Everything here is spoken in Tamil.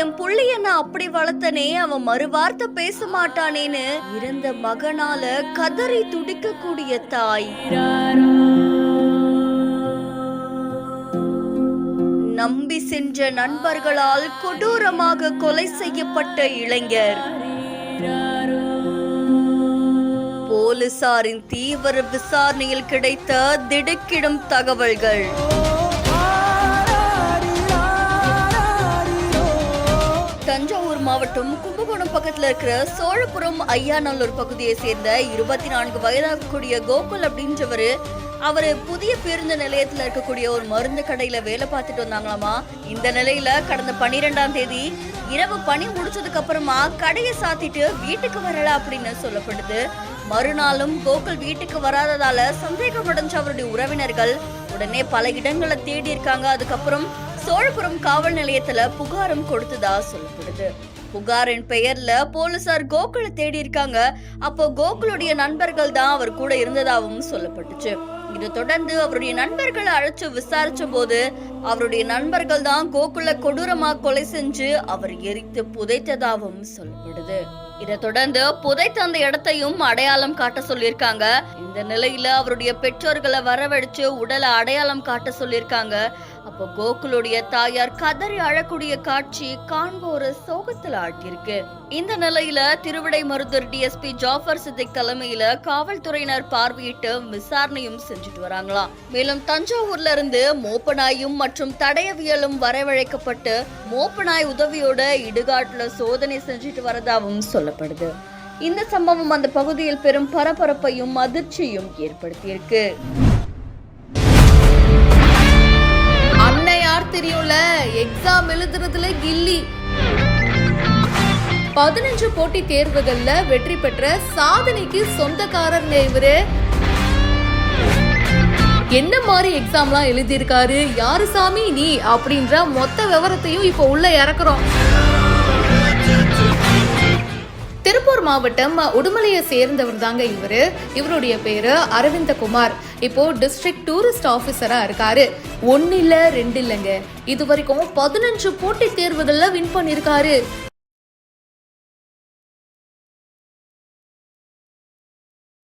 என் புள்ளைய நான் அப்படி வளர்த்தனே, அவன் மறுவார்த்தை பேச மாட்டானேன்னு இருந்த மகனால கதறி துடிக்கக்கூடிய தாய். நம்பி சென்ற நண்பர்களால் கொடூரமாக கொலை செய்யப்பட்ட இளைஞர். போலீசாரின் தீவிர விசாரணையில் கிடைத்த திடுக்கிடும் தகவல்கள். தஞ்சாவூர் மாவட்டம் கும்பகோணம் பக்கத்துல இருக்கிற சோழபுரம் ஐயாநல்லூர் பகுதியை சேர்ந்த 24 வயதாகக்கூடிய கோகுல் அப்படின்றவரு அவரு புதிய பேருந்து நிலையத்துல இருக்கக்கூடிய ஒரு மருந்து கடையில வேலை பார்த்துட்டு வந்தாங்களாமா. இந்த நிலையில கடந்த 12ஆம் தேதி இரவு பணி முடிச்சதுக்கு அப்புறமா கடையை சாத்திட்டு வீட்டுக்கு வரல அப்படின்னு சொல்லப்படுது. மறுநாளும் கோகுல் வீட்டுக்கு வராததால சந்தேகமடைஞ்ச அவருடைய உறவினர்கள் உடனே பல இடங்களை தேடி இருக்காங்க. அதுக்கப்புறம் சோழபுரம் காவல் நிலையத்துல புகாரும் கொடுத்ததா சொல்லப்படுது. புகாரின் பெயர்ல போலீசார் கோகுலை தேடி இருக்காங்க. அப்போ கோகுலுடைய நண்பர்கள் தான் அவர் கூட இருந்ததாகவும் சொல்லப்பட்டுச்சு. இதை தொடர்ந்து அவருடைய நண்பர்களை அழைச்சு விசாரிச்ச போது அவருடைய நண்பர்கள் தான் கோகுலை கொடூரமா கொலை செஞ்சு அவர் எரித்து புதைத்ததாகவும் சொல்லப்படுது. இதை தொடர்ந்து புதைத்த அந்த இடத்தையும் அடையாளம் காட்ட சொல்லியிருக்காங்க. இந்த நிலையில அவருடைய பெற்றோர்களை வரவழைச்சு உடலை அடையாளம் காட்ட சொல்லியிருக்காங்க. அப்போ கோகுலுடைய தாயார் கதறி அழக்கூடிய காட்சி காண்போரை சோகத்தில் ஆட்டியிருக்கு. இந்த நிலையில திருவிடைமருதூர் டிஎஸ்பி ஜாஃபர் சித்திக் தலைமையில காவல்துறையினர் பார்வையிட்டு விசாரணையும் செஞ்சுட்டு வராங்களாம். மேலும் தஞ்சாவூர்ல இருந்து மோப்பநாயும் மற்றும் தடயவியலும் வரவழைக்கப்பட்டு மோப்பநாய் உதவியோட இடுகாட்டுல சோதனை செஞ்சுட்டு வரதாகவும் சொல்லப்படுது. இந்த சம்பவம் அந்த பகுதியில் பெரும் பரபரப்பையும் அதிர்ச்சியும் ஏற்படுத்தியிருக்கு. அன்னையார் தெரியும்ல, எக்ஸாம் எழுதுறதுல கில்லி. 15 போட்டி தேர்வுகள்ல வெற்றி பெற்ற சாதனைக்கு சொந்தக்காரர் இவரு. என்ன மாதிரி எக்ஸாம்லாம் எழுதியிருக்காரு, யாரு சாமி நீ அப்படின்ற மொத்த விவரத்தையும் இப்போ உள்ள இறக்குறோம். திருப்பூர் மாவட்டம் உடுமலையை சேர்ந்தவர் தாங்க இவரு. இவருடைய பேரு அரவிந்தகுமார். இப்போ டிஸ்ட்ரிக்ட் டூரிஸ்ட் ஆபீசரா இருக்காரு. 1 இல்ல 2 இல்லைங்க, இது வரைக்கும் 15 போட்டி தேர்வுகள்ல வின் பண்ணிருக்காரு.